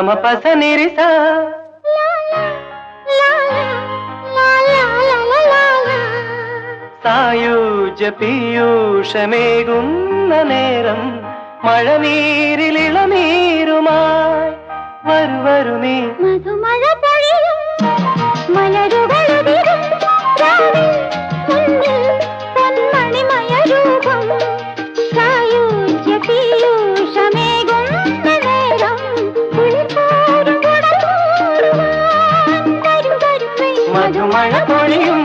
గమ పస నిరిస സായുജ്യ പീയൂഷമേകുന്ന നേരം മഴനീരിലിളനീരുമായി വരു നീ മധുമഴ പൊഴിയും മലരുകളുതിരും പൊന്മണിമയ രൂപം സായുജ്യ പീയൂഷമേകുന്ന നേരം മധുമഴ പൊഴിയും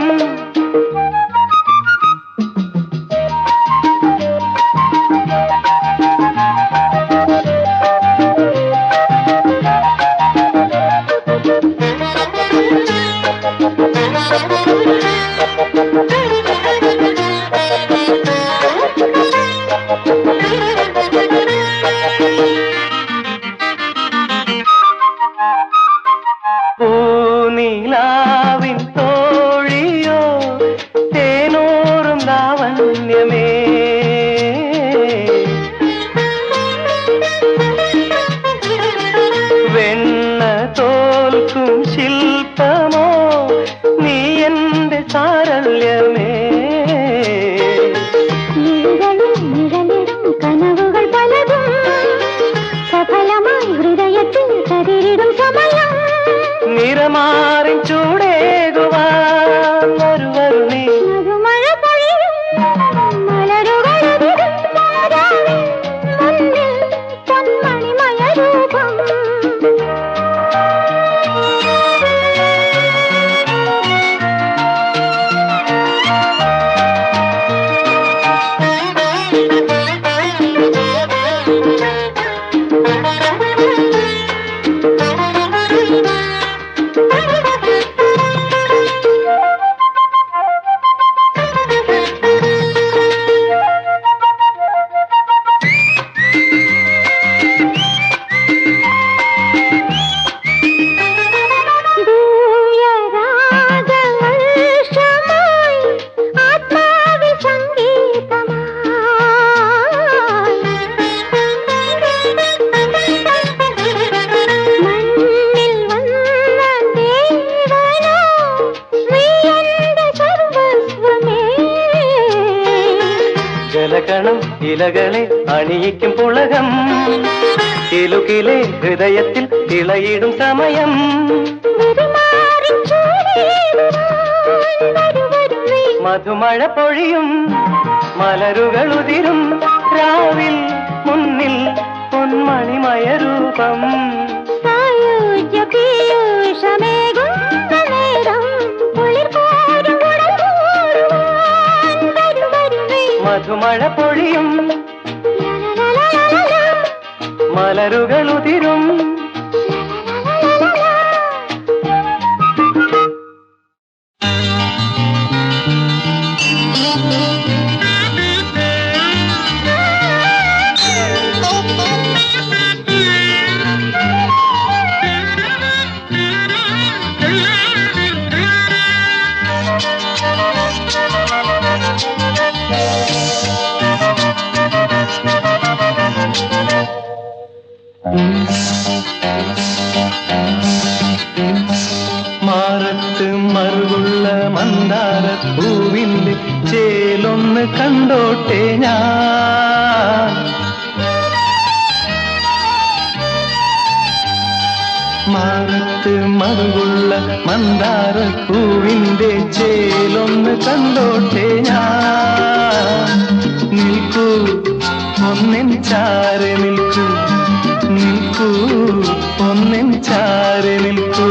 പൂനിലാവിൻ തോഴിയോ തേനോറും ലാവണ്യമേ വെണ്ണ തോൽക്കും ശില്പമോ നീ എന്റെ സാരല്യമേ കനവുകൾ പലതും സഫലമായി ഹൃദയത്തിൽ കതിരിടും സമയം നിറമാറിൻ ചൂടേകുവാൻ വരു നീ മധുമഴ പൊഴിയും മലരുകളുതിരും മുന്നിൽ പൊന്മണിമയ രൂപം ജലകണം ഇലകളെ അണിയിക്കും പുളകം കിലുകിലെ ഹൃദയത്തിൽ ഇളയിടും സമയം മധുമഴ പൊഴിയും മലരുകളുതിരും രാവിൽ മുന്നിൽ പൊന്മണിമയ രൂപം സായുജ്യ പീയൂഷമേകുന്ന നേരം മധുമഴ പൊഴിയും മലരുകളുതിരും മാറത്ത് മറുകുള്ള മന്ദാരപ്പൂവിന്റെ ചേലൊന്ന് കണ്ടോട്ടെ ഞാൻ മാറത്ത് മറുകുള്ള മന്ദാരപ്പൂവിന്റെ ചേലൊന്ന് കണ്ടോട്ടെ ഞാൻ നിൽക്കൂ ഒന്നിൻ ചാരെ നിൽക്കൂ നിൽക്കൂ ഒന്നിൻ ചാരെ നിൽക്കൂ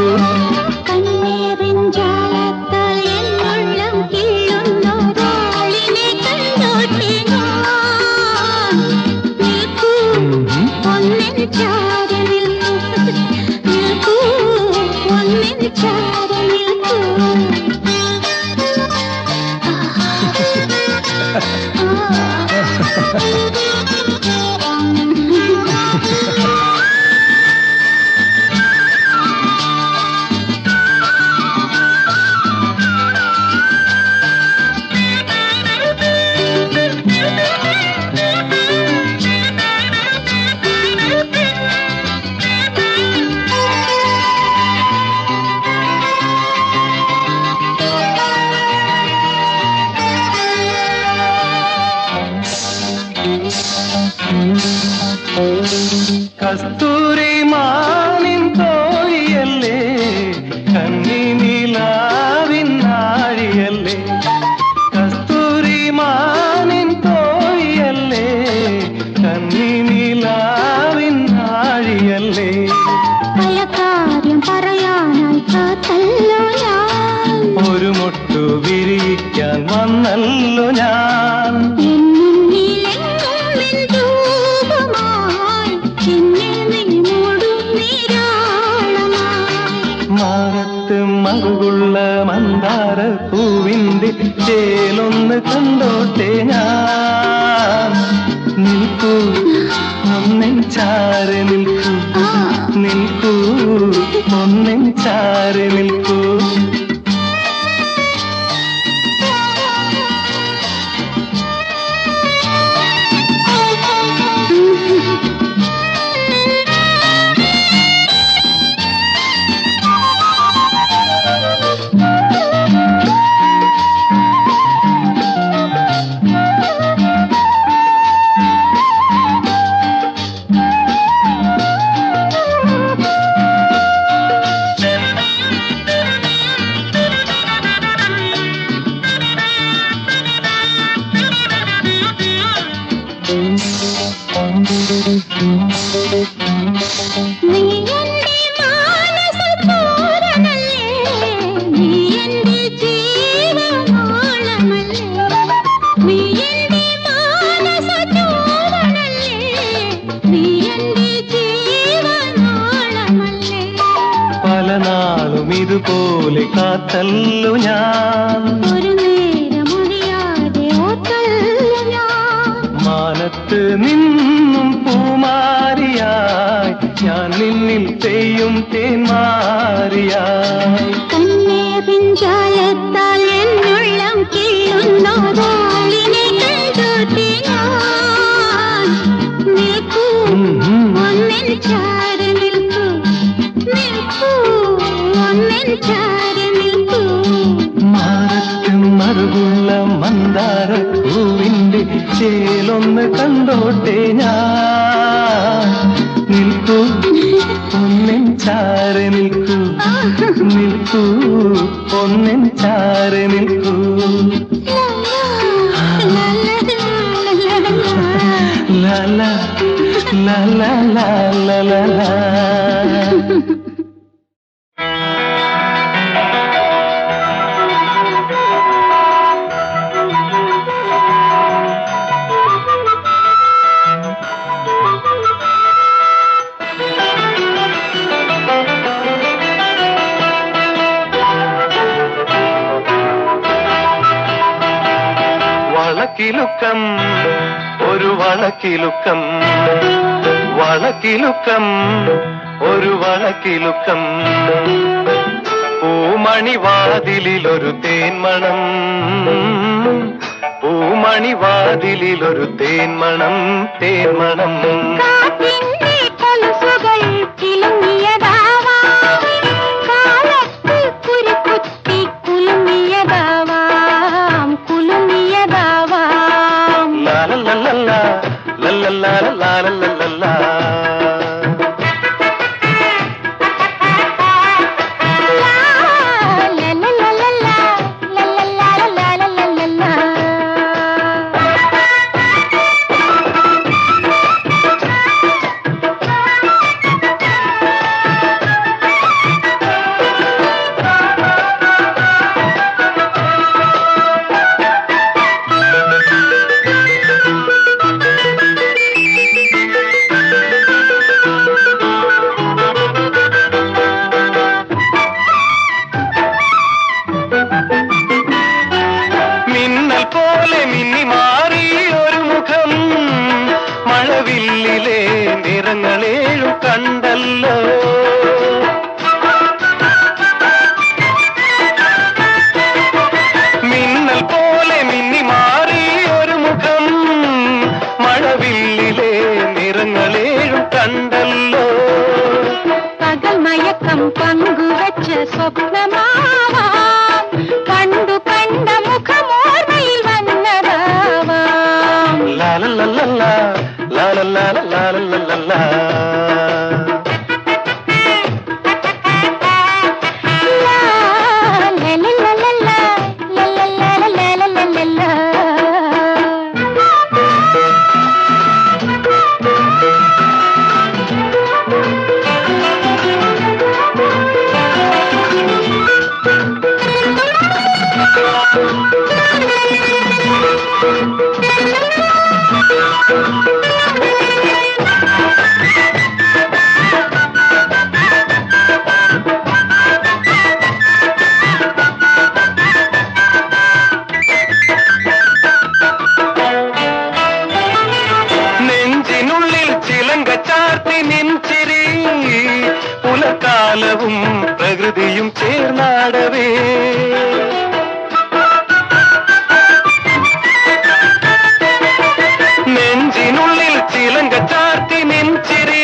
മറുകുള്ള മന്ദാര പൂവിന്റെ ചേലൊന്ന് കണ്ടോട്ടെ ഞാൻ. നിൽക്കൂ ഒന്നിൻ ചാരി നിൽക്കൂ, നിൽക്കൂ ഒന്നിൻ ചാരി നിൽക്കൂ. ഇതുപോലെ കാത്തല്ലു ഞാൻ, ഒരു നേരമൊഴിയാതെ ഓത്തല്ലു ഞാൻ. മാനത്ത് നിന്നും പൂമാരിയായി ഞാൻ നിന്നിൽ പെയ്യും തേന്മാരിയായി. കണ്ണേറിഞ്ചാലത്താൽ എന്നുള്ളം കിള്ളുന്നോരാളിനെ കണ്ടോട്ടെ ഞാൻ. നിൽക്കൂ ഒന്നിൻ ചാരി നിൽക്കൂ, നിൽക്കൂ ഒന്നിൻ ചാരി നിൽക്കൂ. മാറത്ത് മറുകുള്ള മന്ദാര പൂവിന്റെ ചേലൊന്ന് കണ്ടോട്ടെ ഞാൻ. നിൽക്കൂ ഒന്നിൻ ചാരി നിൽക്കൂ, നിൽക്കൂ ഒന്നിൻ ചാരി നിൽക്കൂ. ലാ ലാ ലാ ലാ ലാ ലാ ലാ. വളക്കിലുക്കം ഒരു വളക്കിലുക്കം, വളക്കിലുക്കം ഒരു വളക്കിലുക്കം. പൂമണിവാതിലൊരു തേന്മണം, പൂമണിവാതിലൊരു തേന്മണം, തേന്മണം. കൊലുസുകൾ ചിലുങ്ങിയതാവാം, കാലത്ത് കുരുക്കുത്തി കുലുങ്ങിയതാവാം, കുലുങ്ങിയതാവാം. ലാലല്ലല്ല ലല്ലല്ലാലല്ലാലല്ലല്ല. നിറങ്ങളേഴും കണ്ടല്ലോ, മിന്നൽ പോലെ മിന്നി മാറി ഒരു മുഖം, മഴവില്ലിലെ നിറങ്ങളേഴും കണ്ടല്ലോ. പകൽ മയക്കം പങ്കുവച്ച സ്വപ്നമാവാം, കണ്ടു കണ്ട മുഖമോർമ്മയിൽ വന്നതാവാം. ലാലല്ലല്ല ലാലല്ലാലല്ലാലല്ലല്ല. കാലവും പ്രകൃതിയും ചേർന്നാടവേ നെഞ്ചിനുള്ളിൽ ചിലങ്ക ചാർത്തി നെഞ്ചിരി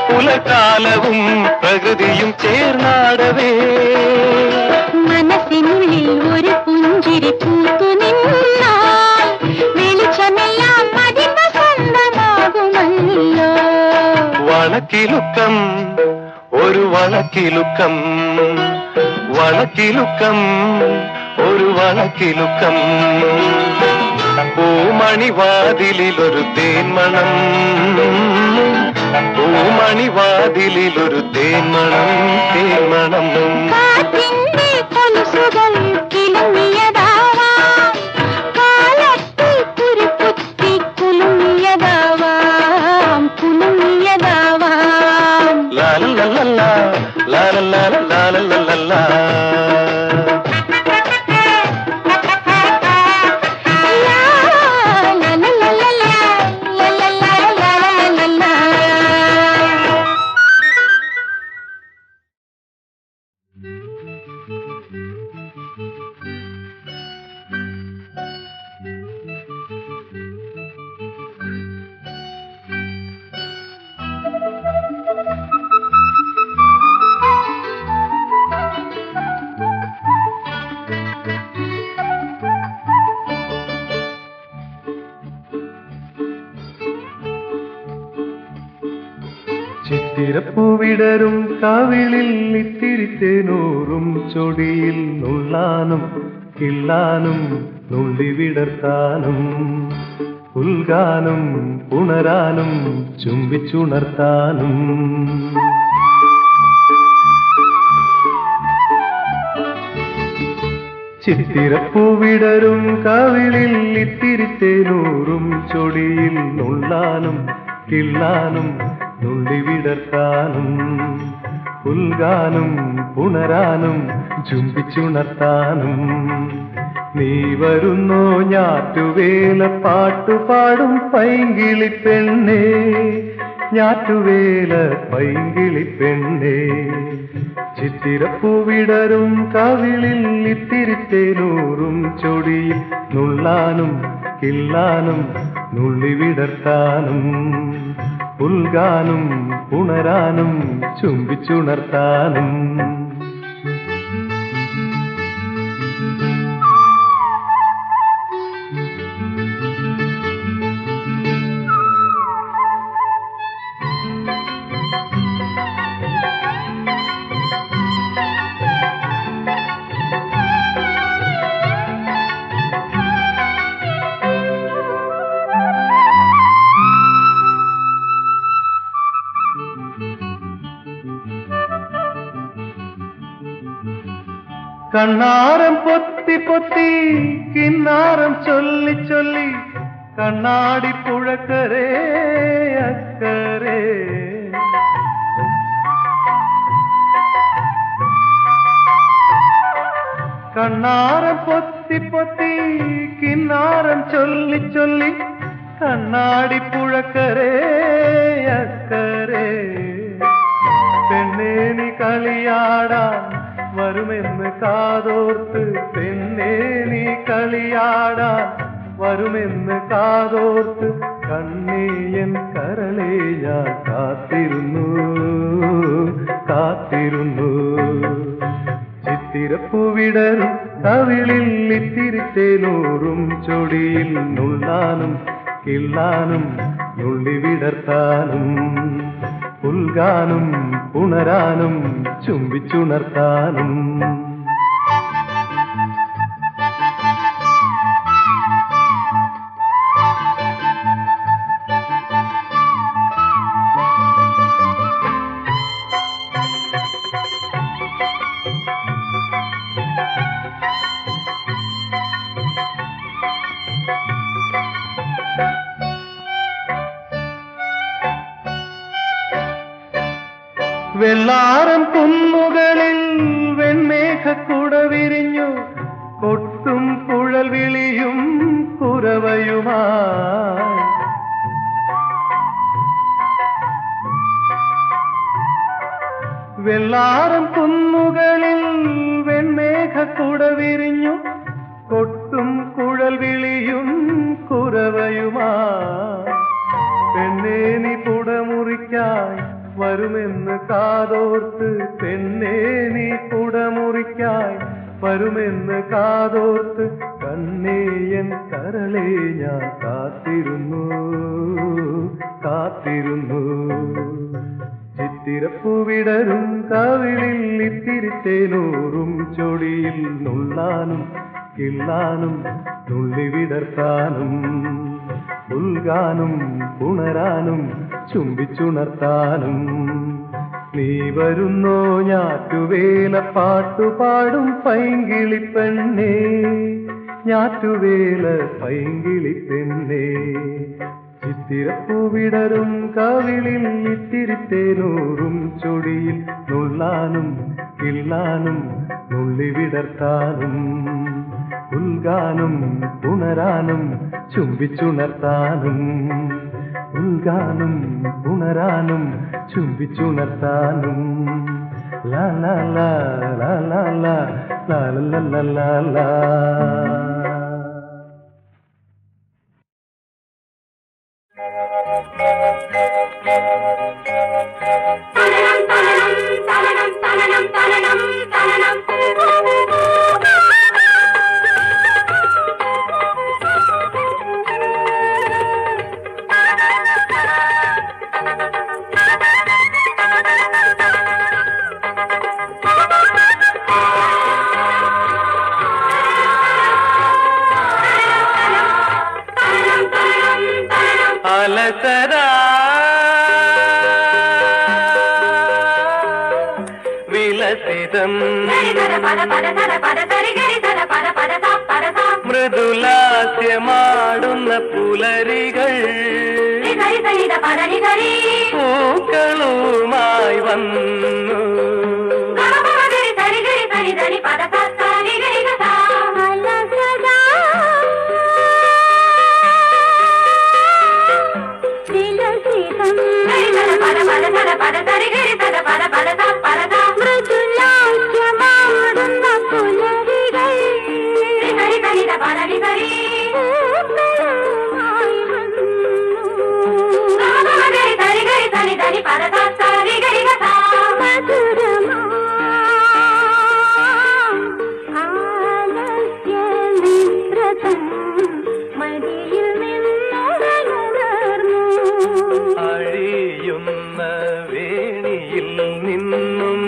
പുലകാലവും പ്രകൃതിയും ചേർന്നാടവേ മനസ്സിനുള്ളിൽ ഒരു പുഞ്ചിരി പൂത്തു നിന്നാൽ വെളിച്ചമെല്ലാം അതിന്റെ സ്വന്തമാകുമല്ലോ വളക്കിലുക്കം ഒരു വളക്കിലുക്കം വളക്കിലുക്കം ഒരു വളക്കിലുക്കം പൂമണിവാതിലൊരു തേന്മണം പൂമണിവാതിലൊരു തേന്മണം തേന്മണം കാറ്റിന്റെ കൊലുസുകൾ കിലുങ്ങിയതാവാം കാലത്തിൽ കുരുക്കുത്തി കുലുങ്ങിയതാവാം കുലുങ്ങിയതാവാം ലാലല്ലല്ല ലാലല്ല ലാലല്ലല്ല ചിത്തിരപ്പൂവിടരും കാവിളിൽ ഇത്തിരിത്തേനൂറും ചൊടിയിൽ നുള്ളാനും കിള്ളാനും നുള്ളിവിടർത്താനും ഉൽഗാനും ഉണരാനും ചുംബിച്ചുണർത്താനും ചിത്തിരപ്പൂവിടരും കാവിളിൽ ഇത്തിരിത്തേനൂറും ചൊടിയിൽ നുള്ളാനും കിള്ളാനും നുള്ളിവിടർത്താനും ഉൽഗാനും ഉണരാനും ചുംബിച്ചുണർത്താനും നീ വരുന്നോ ഞാറ്റുവേല പാട്ടുപാടും പൈങ്കിളിപ്പെണ്ണേ ഞാറ്റുവേല പൈങ്കിളിപ്പെണ്ണേ ചിത്തിരപ്പൂവിടരും കവിളിൽ ഇത്തിരിത്തേനൂറും ചൊടിയിൽ നുള്ളാനും കിള്ളാനും നുള്ളിവിടർത്താനും ഉൽഗാനും ഉണരാനും ചുംബിച്ചുണർത്താനും കണ്ണാരം പൊത്തി പൊത്തി കിന്നാരം ചൊല്ലി ചൊല്ലി കണ്ണാടി പുഴക്കരേ അക്കരെ കണ്ണാരം പൊത്തി പൊത്തി കിന്നാരം ചൊല്ലി ചൊല്ലി കണ്ണാടി പുഴക്കരേ അക്കരെ പെണ്ണേ നീ കളിയാടാൻ വരുമെന്ന് കാതോർത്ത് പെണ്ണേ നീ കളിയാടാൻ വരുമെന്ന് കാതോർത്ത് കണ്ണീയൻ കരളെ ഞാൻ കാത്തിരുന്നു കാത്തിരുന്നു ചിത്തിരപ്പൂവിടരും കവിളിൽ ഇത്തിരിത്തേനൂറും ചൊടിയിൽ നുള്ളാനും കിള്ളാനും നുള്ളിവിടർത്താനും ഉൽഗാനും ഉണരാനും ചുംബിച്ചുണർത്താനും വെള്ളാരം കുന്നുകളിൽ വെൺമേഘക്കുട വിരിഞ്ഞു കൊട്ടും കുഴൽ വിളിയും കുരവയുമായി വെള്ളാരം കുന്നുകളിൽ വെൺമേഘക്കുട വിരിഞ്ഞു കൊട്ടും കുഴൽ വിളിയും കുരവയുമാ പെണ്ണേ നീ കുടമുറിക്കായി വരുമെന്ന് കാതോർത്ത് പെണ്ണേ നീ കുടമുറിക്കായി വരുമെന്ന് കാതോർത്ത് കണ്ണേയൻ കരളെ ഞാൻ കാത്തിരുന്നു കാത്തിരുന്നു ചിത്തിരപ്പൂവിടരും കവിളിൽ ഇത്തിരിത്തേനൂറും ചൊടിയിൽ നുള്ളാനും കിള്ളാനും നുള്ളി വിടർത്താനും ഉൽഗാനും പുണരാനും ചുംബിച്ചുണർത്താനും നീ വരുന്നോ ഞാറ്റുവേല പാട്ടുപാടും പൈങ്കിളിപ്പെണ്ണേ ഞാറ്റുവേല പൈങ്കിളിപ്പെണ്ണേ ചിത്തിരപ്പൂവിടരും കവിളിൽ ഇത്തിരിത്തേനൂറും ചൊടിയിൽ നുള്ളാനും കിള്ളാനും നുള്ളി വിടർത്താനും ഉൽഗാനും പുണരാനും ചുംബിച്ചുണർത്താനും ഉൽഗാനും പുണരാനും ചുംബിച്ചുണർത്താനും ലാ ലാ ലാ ലാ ലാ ലാ ലാ ലാ ലാ ലാ. അലസരാ വിലസിതം മൃദുലാസ്യമാടുന്ന പുലരികൾ പൂക്കളുമായി വന്നു അഴിയുന്ന വേണിയിൽ നിന്നും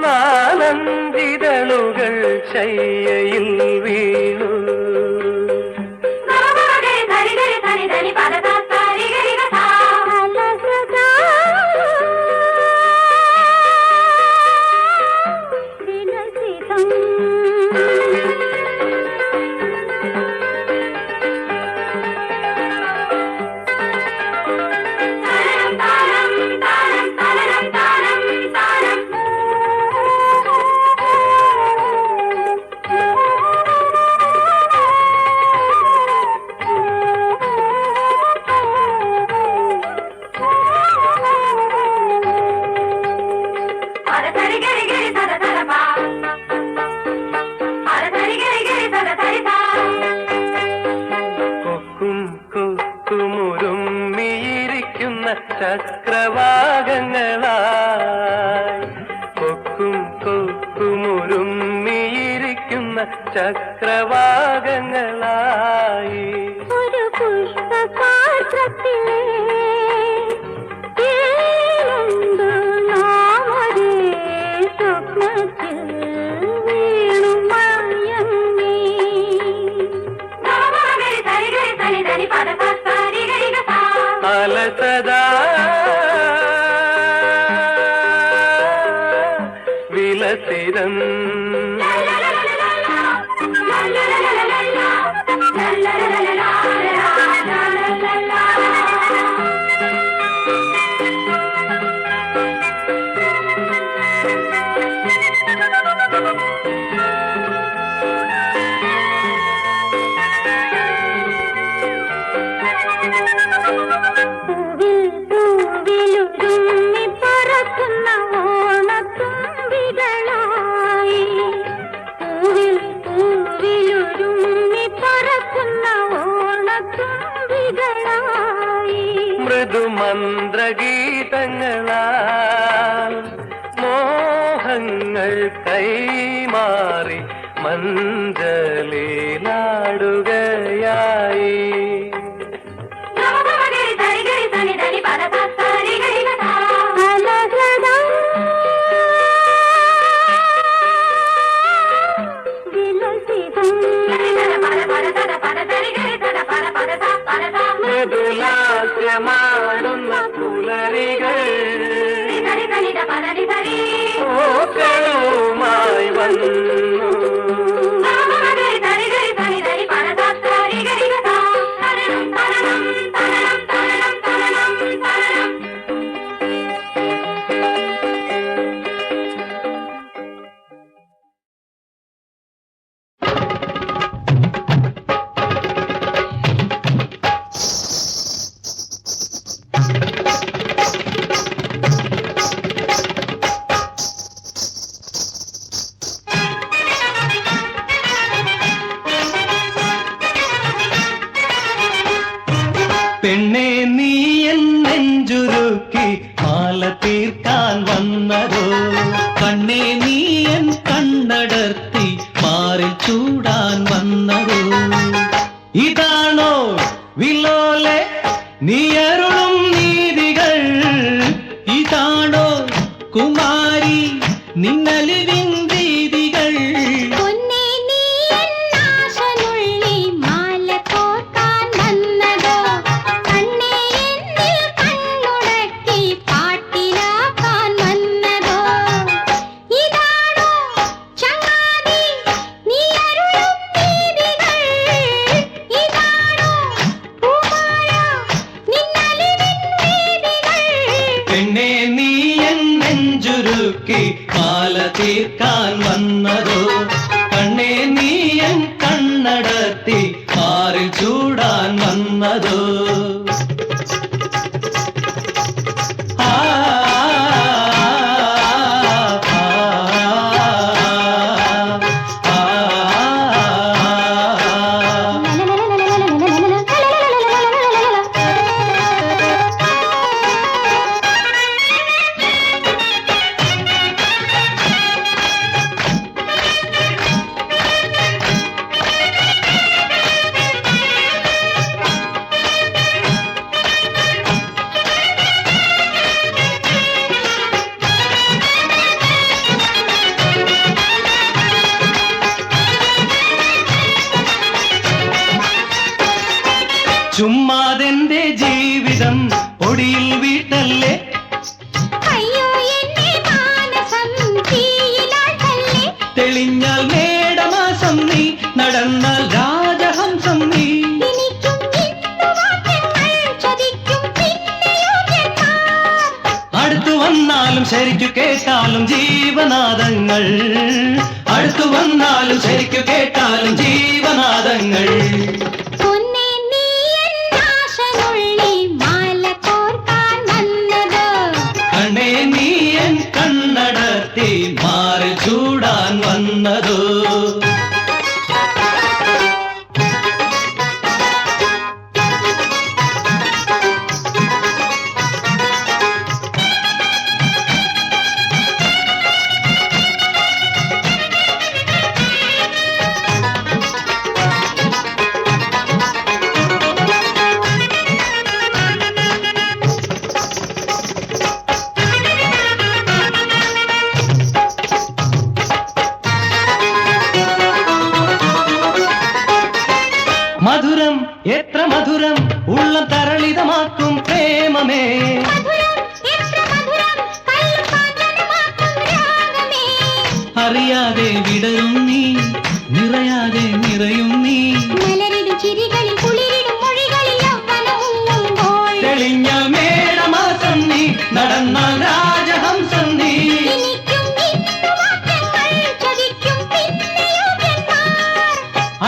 നാലഞ്ചിതളുകൾ ശയ്യയിൽ വീണു ചക്രവാകങ്ങളായി കൊക്കും കൊക്കുമുരുമ്മിയിരിക്കുന്ന ചക്രവാകങ്ങളായി ഒരു പുഷ്പപാത്രത്തിലെ സ്വപ്നത്തിൽ വീണു മയങ്ങി അലസദാ വിലസിതം പൂവിലുരുമ്മി മധുമന്ത്രഗീതങ്ങളാൽ മോഹങ്ങൾ കൈമാറി മഞ്ചലിലാടുകയായി. മൃദുലാസ്യമാടുന്ന പുലരികൾ പൂക്കളുമായി വന്നു. പെണ്ണെ നീ എന്നെഞ്ചുരുക്കി മാല തീർക്കാൻ വന്നതോ, കണ്ണേ നീ എൻ കണ്ണടർത്തി മാറിൽ ചൂടാൻ വന്നതോ, ഇതാണോ വിലോലെ നീ അരുളും നീതികൾ, ഇതാണോ കുമാരി നിന്നലിവിൻ രീതികൾ. പെണ്ണെ നീ എന്നെഞ്ചുരുക്കി മാല തീർക്കാൻ വന്നതോ, കണ്ണേ നീ എൻ കണ്ണടർത്തി മാറിൽ ചൂടാൻ വന്നതോ. ചുമ്മാതെന്റെ ജീവിതം പൊടിയിൽ വീട്ടല്ലേ, തെളിഞ്ഞാൽ മേടമാസം നീ നടന്നാൽ രാജഹംസം നീ. അടുത്തു വന്നാലും ശരിക്കു കേട്ടാലും ജീവനാദങ്ങൾ, അടുത്തു വന്നാലും ശരിക്കു കേട്ടാലും ജീവനാദങ്ങൾ. കണ്ണേ നീ എൻ കണ്ണടർത്തി മാറി ചൂടാൻ വന്നതോ. മധുരം എത്ര മധുരം ഉള്ളം തരളിതമാക്കും പ്രേമമേ, അറിയാതെ വിടരും നീ നിറയാതെ നിറയും നീ. തെളിഞ്ഞ മേടമാസം നീ നടന്നാൽ രാജഹംസം നീ.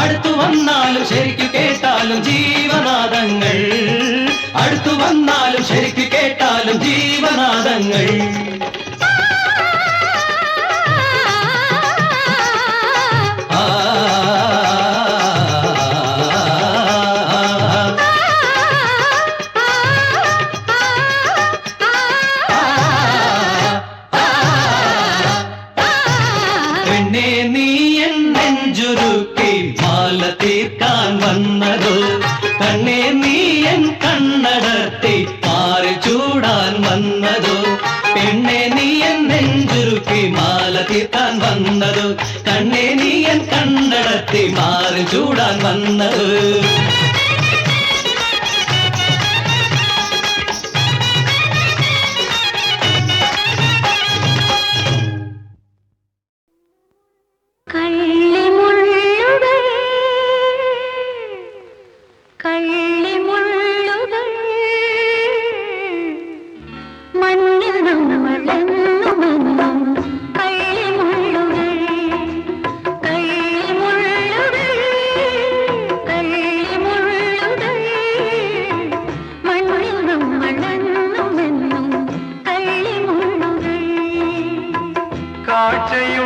അടുത്തു വന്നാലും ശരിക്കു കേട്ടാലും ജീവനാദങ്ങൾ, അടുത്തു വന്നാലും ശരിക്കു കേട്ടാലും ജീവനാദങ്ങൾ. ഒരുക്കി മാല തീർക്കാൻ വന്നത് കണ്ണേ നീ എൻ കണ്ണടത്തി മാറി ചൂടാൻ വന്നത്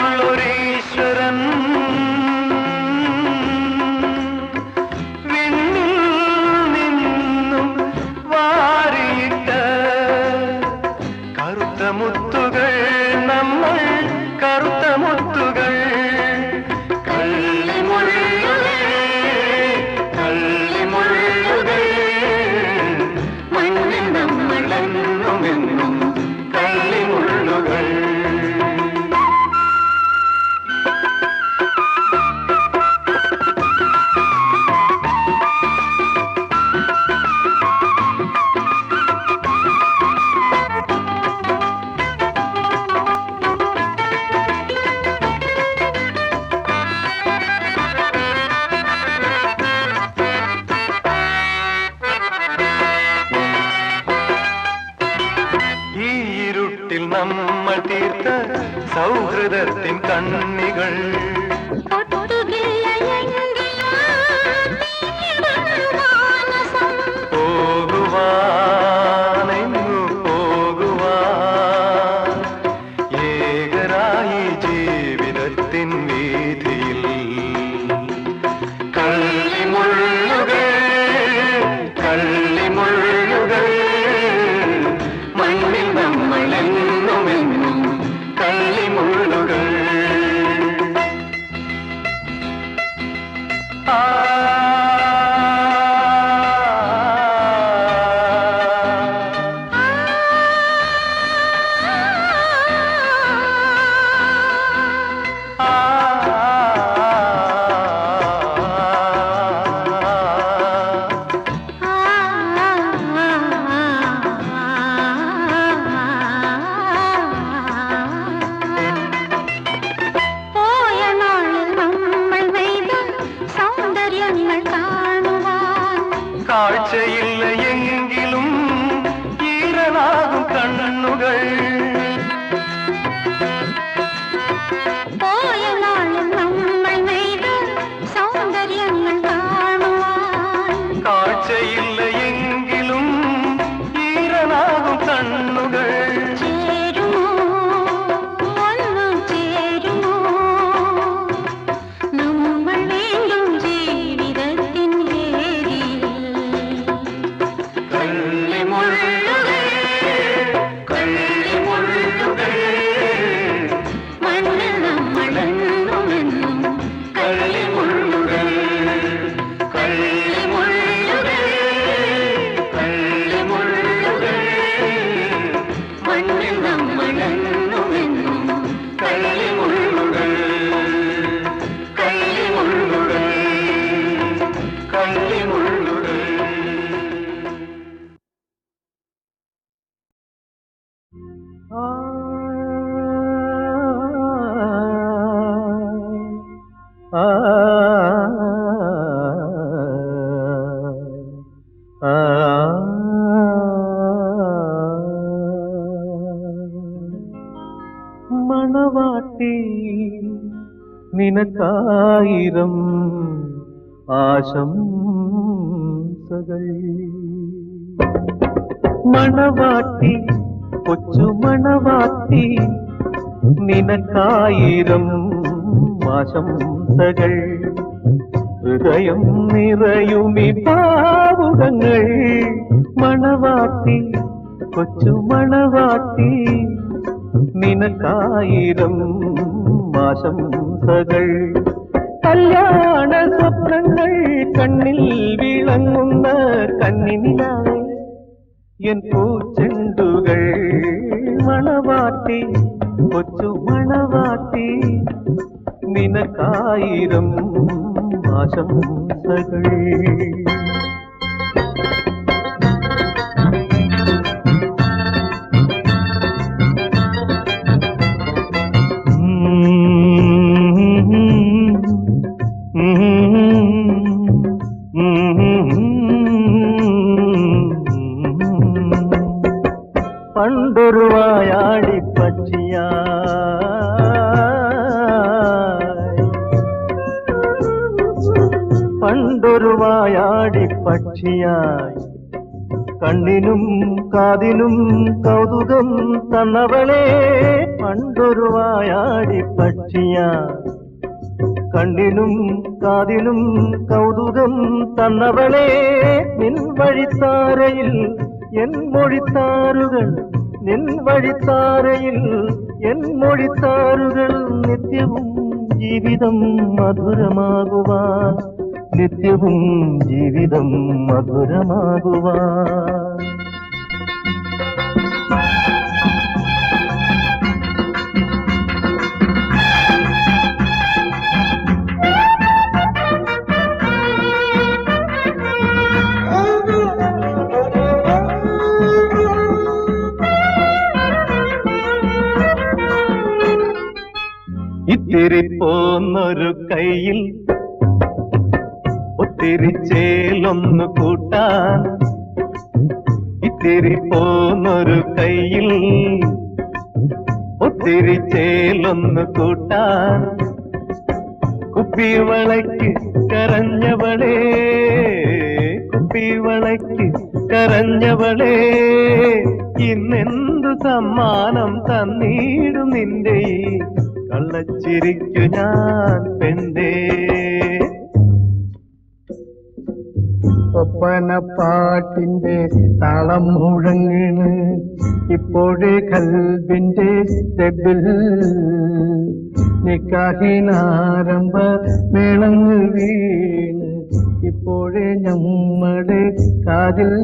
കാഴ്ചയുള്ളൊരീശ്വരൻ വിണ്ണിൽ നിന്നും വാരിയിട്ട് കറുത്ത മുത്തുകൾ നമ്മൾ കറുത്ത മുത്തുകൾ കള്ളിമുള്ളുകൾ കള്ളിമുള്ളുകൾ മണ്ണിൽ നമ്മളെന്നുമെന്നും കള്ളിമുള്ളുകൾ നമ്മൾ തീർത്ത സൗഹൃദത്തിൻ കണ്ണികൾ പോകുവാനെങ്ങു പോകുവാൻ ഏകരായി ജീവിതത്തിൻ വീതിയിൽ കള്ളിമുള്ളുകൾ കള്ളിമുള്ളുകൾ മണ്ണിൽ നമ്മളെന്നുമെന്നും കള്ളിമുള്ളുകൾ കാഴ്ചയില്ല എങ്കിലും ഈരനാകും കണ്ണുകൾ പോയ നാളിൽ നമ്മൾ നെയ്ത സൗന്ദര്യങ്ങൾ കാണുവാൻ കാഴ്ചയില്ല എങ്കിലും ഈരനാകും കണ്ണുകൾ ചേരുമോ ഒന്നു ചേരുമോ നമ്മൾ വീണ്ടും ജീവിതത്തിൻ വേദിയിൽ കള്ളിമുള്ളുകൾ കള്ളിമുള്ളുകൾ മണ്ണിൽ നമ്മളെന്നുമെന്നും കള്ളിമുള്ളുകൾ കള്ളിമുള്ളുകൾ കള്ളിമുള്ളുകൾ മണ്ണിൽ നമ്മളെന്നുമെന്നും കള്ളിമുള്ളുകൾ കള്ളിമുള്ളുകൾ കള്ളിമുള്ളുകൾ മണവാട്ടി നിനക്കായിരം ആശംസകൾ മണവാട്ടി കൊച്ചു മണവാട്ടി നിനക്കായിരം ആശംസകൾ ഹൃദയം നിറയുമി പാവുകങ്ങൾ മണവാട്ടി കൊച്ചു മണവാട്ടി നിനക്കായിരം ആശംസകൾ കല്യാണ സ്വപ്നങ്ങൾ കണ്ണിൽ വിളങ്ങുന്ന കണ്ണിനിലാവേ എൻ പൂച്ചെണ്ടുകൾ മണവാട്ടി കൊച്ചു മണവാട്ടി നിനക്കായിരം ആശംസകൾ. പണ്ടൊരു വായാടി പണ്ടൊരു വായാടി പക്ഷിയായി കണ്ണിനും കാതിനും കൗതുകം തന്നവളെ. പണ്ടൊരു വായാടി പക്ഷിയായി കണ്ണിനും കാതിനും കൗതുകം തന്നവളെ. നിൻ വഴിത്താരയിൽ എൻ മൊഴിത്താറുകൾ, നിൻ വഴിത്താരയിൽ എൻ മൊഴിത്താറുകൾ നിത്യവും ജീവിതം മധുരമാകുവാൻ, നിത്യവും ജീവിതം മധുരമാകുവാൻ. ഇത്തിരി പോന്നൊരു കയ്യിൽ ഒത്തിരി ചേലൊന്നു കൂട്ടാൻ, ഇത്തിരി പോന്നൊരു കയ്യിൽ ഒത്തിരി ചേലൊന്നു കൂട്ടാൻ. കുപ്പിവളയ്ക്ക് കരഞ്ഞവളേ, കുപ്പിവളയ്ക്ക് കരഞ്ഞവളേ, ഇന്നെന്തു സമ്മാനം തന്നീടും നിന്റെ ഈ കള്ളച്ചിരിക്കു ഞാൻ പെണ്ണേ. ഒപ്പനപ്പാട്ടിന്റെ താളം മുഴങ്ങണ് ഇപ്പോഴേ കൽബിന്റെ സ്റ്റെപ്പിൽ, നിക്കാഹിനാരംഭ മേളങ്ങൾ വീണ് ഇപ്പോഴേ നമ്മുടെ കാതിൽ.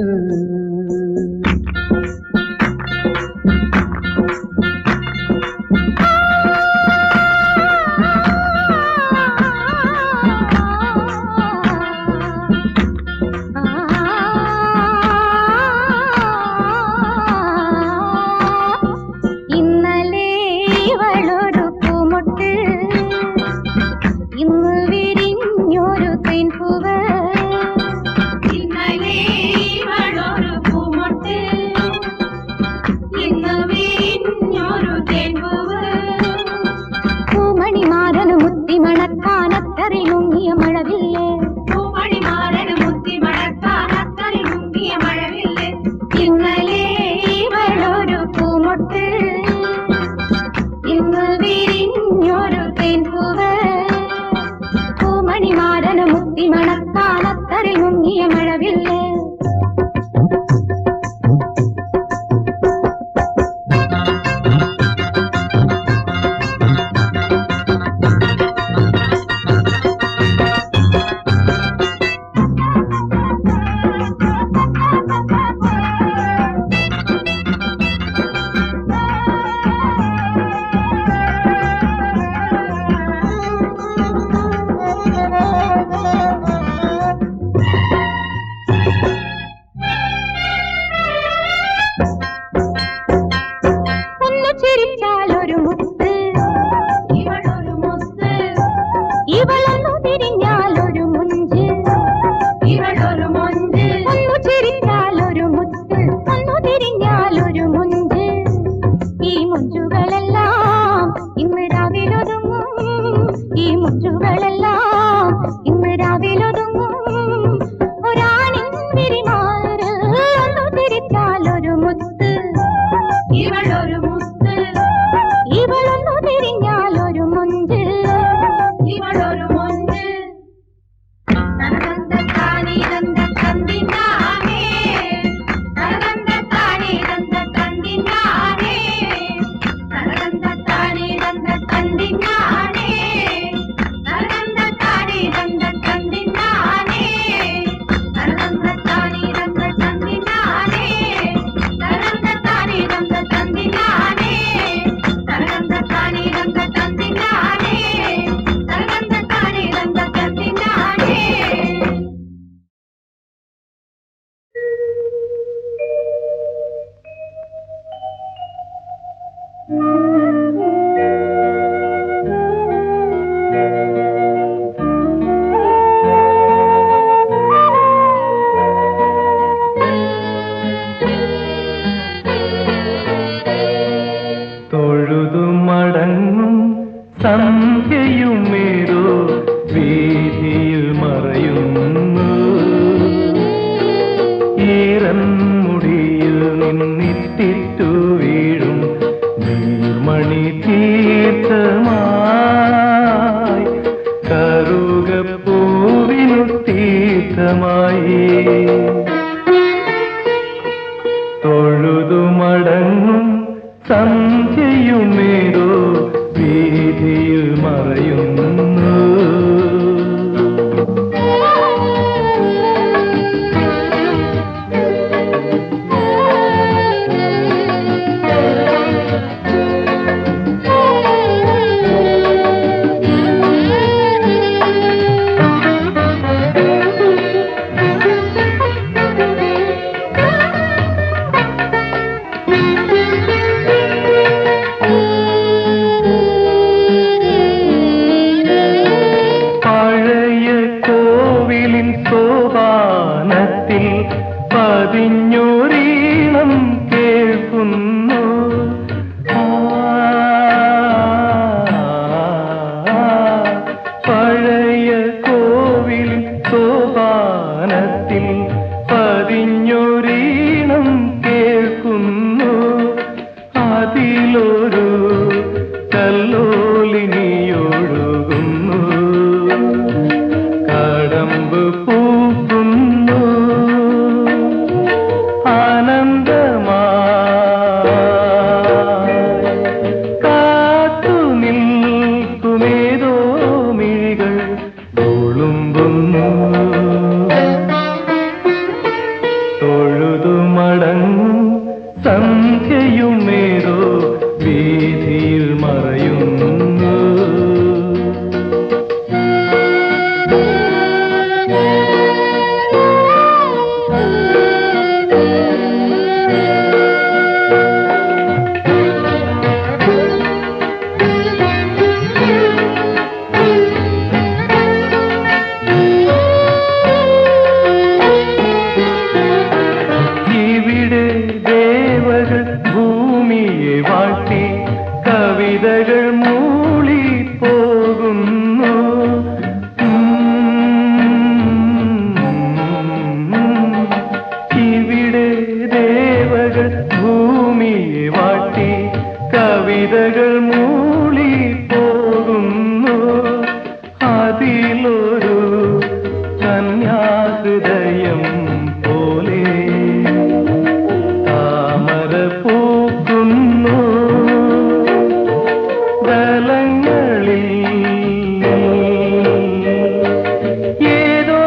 തൊഴുതു മടങ്ങും സന്ധ്യയുമേതോ വീതിയിൽ മറയുന്നു. ഈറൻമുടിയിൽ നിന്നിട്ടിട്ടു വീഴും നീർമണി തീർത്ഥമായി കറുകപ്പൂവിനു തീർത്ഥമായി. തൊഴുതു മടങ്ങും സന്ധ്യയുമേതോ വീതിയിൽ മറയുന്നു. പതിഞ്ഞൊരീണം കേൾക്കുന്നു. പഴയ കോവിൽ സോപാനത്തിൽ പതിഞ്ഞൊരീണം കേൾക്കുന്നു. അതിലൊരു കല്ലോലിനിയൊഴുകുന്നു. കടമ്പ് പൂക്കുന്നു. കാത്തു നിൽക്കുമേതോ മിഴികൾ തുളുമ്പുന്നു. തൊഴുതു മടങ്ങും സന്ധ്യയുമേതോ വീതിയിൽ മറയുന്നു. ഭൂമിയെ വാഴ്ത്തി കവിതകൾ മൂളി പോകുന്നു. ഇവിടെ ദേവകൾ ഭൂമിയെ വാഴ്ത്തി കവിതകൾ മൂളി പോകുന്നു. അതിലൊരു കന്യാഹൃദയം പോലെ പൂക്കുന്നു. ദലങ്ങളിൽ ഏതോ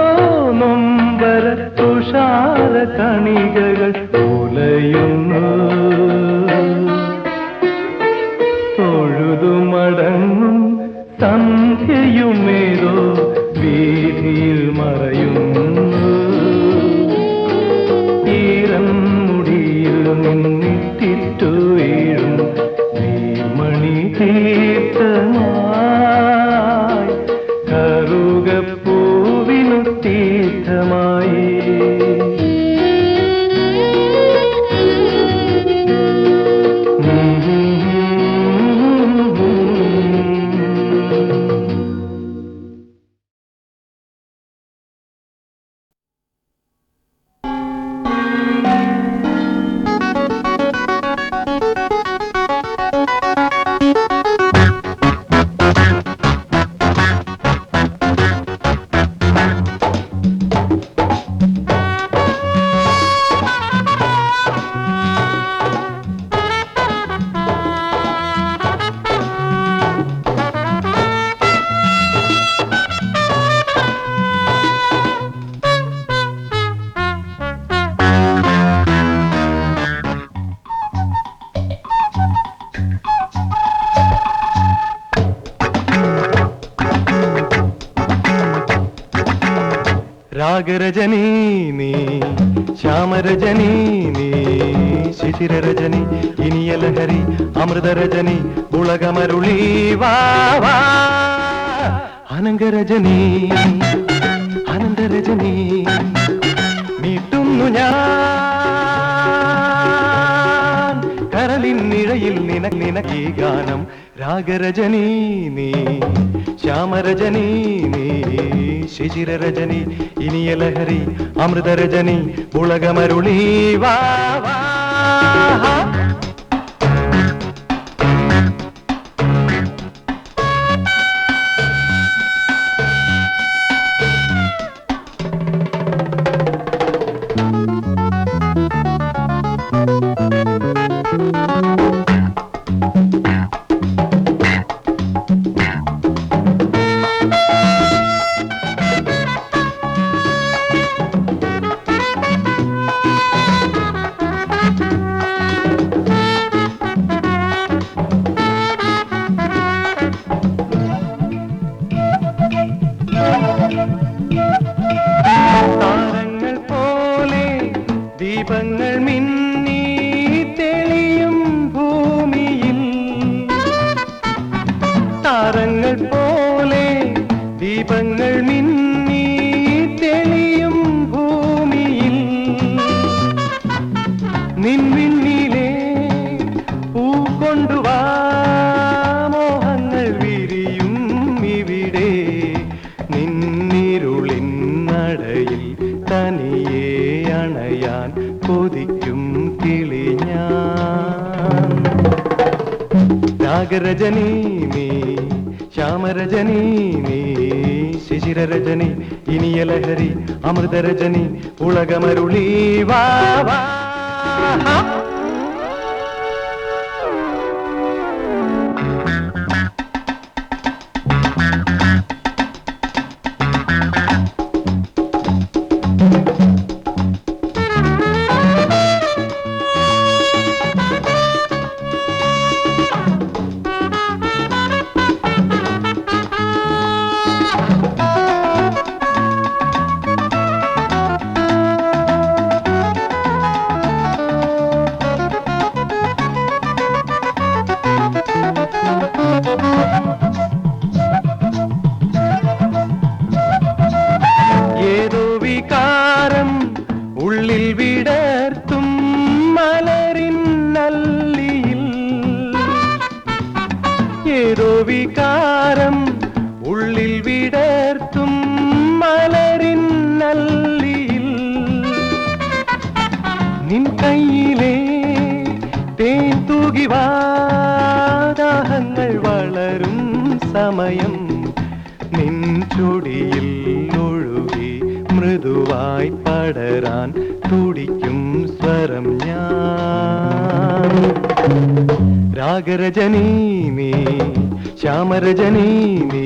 നൊമ്പര തുഷാര കണികകൾ ഉലയുന്നു. തൊഴുതു മടങ്ങും സന്ധ്യയുമേതോ വീതിയിൽ മറയുന്നു. ഈറൻമുടിയിൽ നിന്നിട്ടിട്ടു വീഴും നീർമണി തീർത്ഥമായി കറുകപ്പൂവിനു തീർത്ഥമായി. രാഗരജനീ നീ ശ്യാമരജനീ നീ ശിശിരരജനി ഇനിയലഹരി അമൃതരജനി ഉളകമരുളി വാവാ അനങ്കരജനി അനന്തരജനി മീട്ടുന്നു ഞാൻ കരളിൻ നിഴയിൽ നിന ഈ ഗാനം. രാഗരജനീ നീ, ശ്യാമരജനീ നീ, ശിശിരരജനി, ഇനിയ ലഹരി, അമൃതരജനി, ഉളകമരുളീ വാ വാ. താരങ്ങൾ പോലെ ദീപങ്ങൾ മിന്നി തെളിയും ഭൂമിയിൽ, താരങ്ങൾ പോലെ ദീപങ്ങൾ മിന്നി തെളിയും ഭൂമിയിൽ, നിൻവിണ്ണിലെ പൂ കൊണ്ടുവാ മോഹങ്ങൾ വിരിയും ഇവിടെ, നിന്നിരുളിൻ നടയിൽ തനിയെ അണയാൻ കൊതിക്കും കിളി ഞാൻ. രാഗരജനീ നീ, ശ്യാമരജനീ നീ, ശിശിരരജനി, ഇനിയ ലഹരി, അമൃതരജനി, ഉളകമരുളീ വാ വാ. ഏതോ വികാരം ഉള്ളിൽ വിടർത്തും മലരിൻ നല്ലിയിൽ, ഏതോ വികാരം ഉള്ളിൽ വിടർത്തും മലരിൻ നല്ലിയിൽ, നിൻ കയ്യിലെ തേൻ തൂകി വാദാഹങ്ങൾ വളരും സമയം, നിൻ ചൊടിയിൽ ഒഴുകി മൃദുവായി പടരാൻ തുടിക്കും സ്വരം ഞാൻ. രാഗരജനീ നീ, ശ്യാമരജനീ നീ,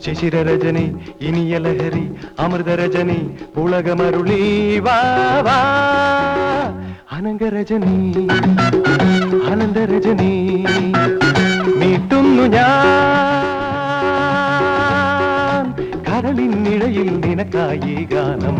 ശിശിരരജനി, ഇനിയ ലഹരി, അമൃതരജനി, ഉളകമരുളീ വാ വാ. അനങ്കരജനി, ആനന്ദരജനി, മീട്ടുന്നു ഞാൻ കരളിൻ നിഴയിൽ നിനക്കായി ഗാനം.